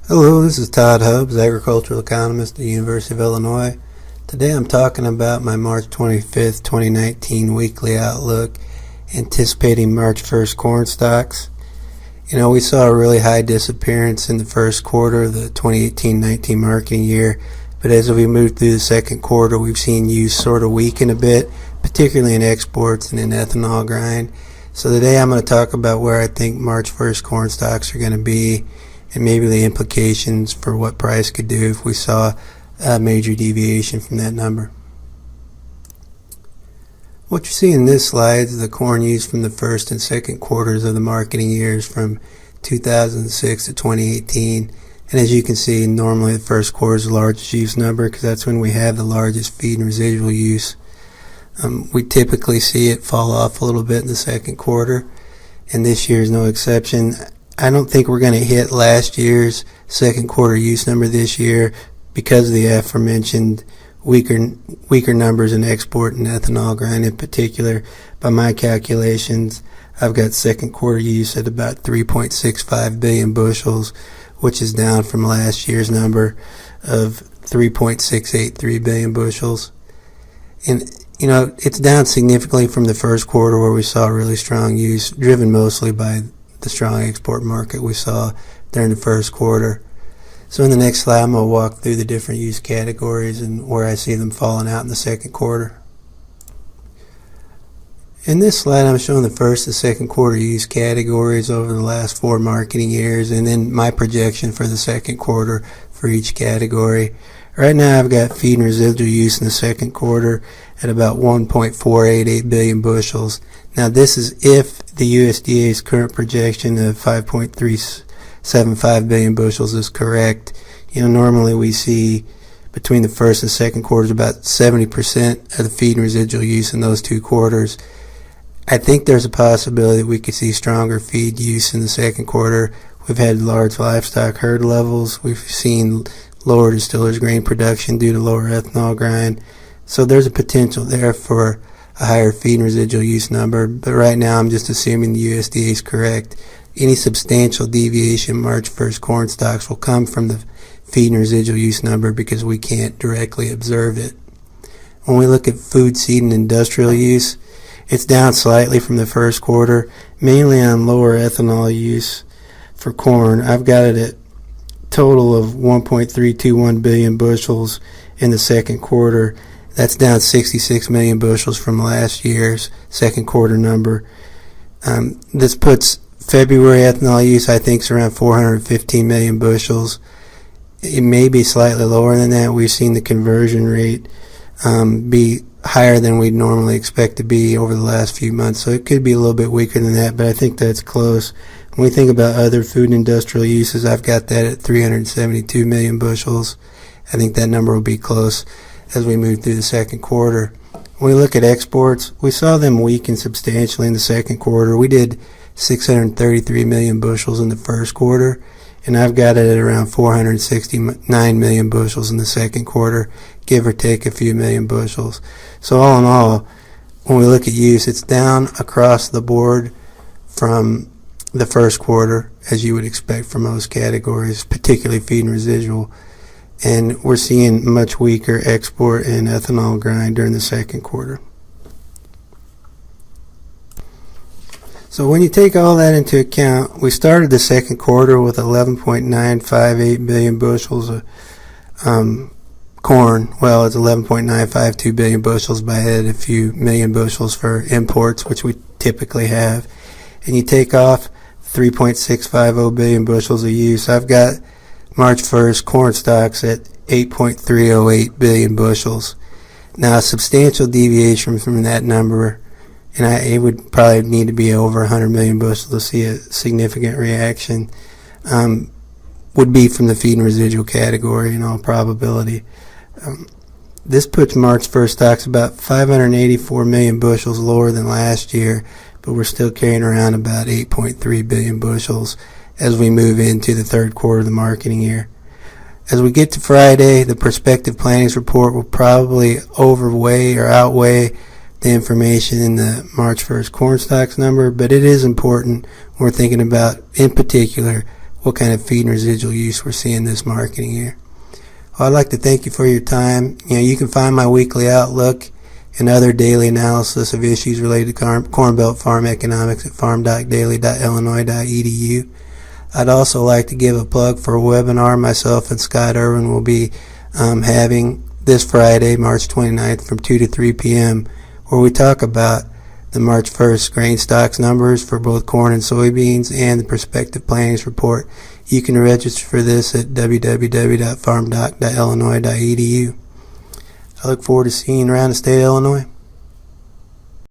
Hello, this is Todd Hubbs, agricultural economist at the University of Illinois. Today I'm talking about my March 25th, 2019 weekly outlook, anticipating March 1st corn stocks. We saw a really high disappearance in the first quarter of the 2018-19 marketing year, but as we moved through the second quarter, we've seen use sort of weaken a bit, particularly in exports and in ethanol grind. So today I'm going to talk about where I think March 1st corn stocks are going to be, and maybe the implications for what price could do if we saw a major deviation from that number. What you see in this slide is the corn used from the first and second quarters of the marketing years from 2006 to 2018. And as you can see, normally the first quarter is the largest use number because that's when we have the largest feed and residual use. We typically see it fall off a little bit in the second quarter, and this year is no exception. I don't think we're going to hit last year's second quarter use number this year because of the aforementioned weaker numbers in export and ethanol grind in particular. By my calculations, I've got second quarter use at about 3.65 billion bushels, which is down from last year's number of 3.683 billion bushels. And it's down significantly from the first quarter where we saw really strong use, driven mostly by the strong export market we saw during the first quarter. So in the next slide, I'm going to walk through the different use categories and where I see them falling out in the second quarter. In this slide, I'm showing the first and second quarter use categories over the last 4 marketing years, and then my projection for the second quarter for each category. Right now, I've got feed and residual use in the second quarter at about 1.488 billion bushels. Now, this is if the USDA's current projection of 5.375 billion bushels is correct. Normally we see between the first and second quarters about 70% of the feed and residual use in those 2 quarters. I think there's a possibility that we could see stronger feed use in the second quarter. We've had large livestock herd levels. We've seen lower distillers grain production due to lower ethanol grind. So there's a potential there for a higher feed and residual use number, but right now I'm just assuming the USDA is correct. Any substantial deviation in March 1st corn stocks will come from the feed and residual use number because we can't directly observe it. When we look at food, seed, and industrial use, it's down slightly from the first quarter, mainly on lower ethanol use for corn. I've got it at a total of 1.321 billion bushels in the second quarter. That's down 66 million bushels from last year's second quarter number. This puts February ethanol use, I think, is around 415 million bushels. It may be slightly lower than that. We've seen the conversion rate be higher than we'd normally expect to be over the last few months, so it could be a little bit weaker than that, but I think that's close. When we think about other food and industrial uses, I've got that at 372 million bushels. I think that number will be close as we move through the second quarter. When we look at exports, we saw them weaken substantially in the second quarter. We did 633 million bushels in the first quarter, and I've got it at around 469 million bushels in the second quarter, give or take a few million bushels. So all in all, when we look at use, it's down across the board from the first quarter, as you would expect for most categories, particularly feed and residual. And we're seeing much weaker export and ethanol grind during the second quarter. So when you take all that into account, we started the second quarter with 11.958 billion bushels of corn. Well, it's 11.952 billion bushels, but I had a few million bushels for imports, which we typically have. And you take off 3.650 billion bushels of use. I've got March 1st corn stocks at 8.308 billion bushels. Now, a substantial deviation from that number, and it would probably need to be over 100 million bushels to see a significant reaction, would be from the feed and residual category in all probability. This puts March 1st stocks about 584 million bushels lower than last year, but we're still carrying around about 8.3 billion bushels as we move into the third quarter of the marketing year. As we get to Friday, the prospective plantings report will probably outweigh the information in the March 1st corn stocks number, but it is important when we're thinking about, in particular, what kind of feed and residual use we're seeing this marketing year. Well, I'd like to thank you for your time. You can find my weekly outlook and other daily analysis of issues related to Corn Belt farm economics at farm.daily.illinois.edu. I'd also like to give a plug for a webinar myself and Scott Irwin will be having this Friday, March 29th from 2 to 3 p.m., where we talk about the March 1st grain stocks numbers for both corn and soybeans and the prospective plantings report. You can register for this at www.farmdoc.illinois.edu. I look forward to seeing you around the state of Illinois.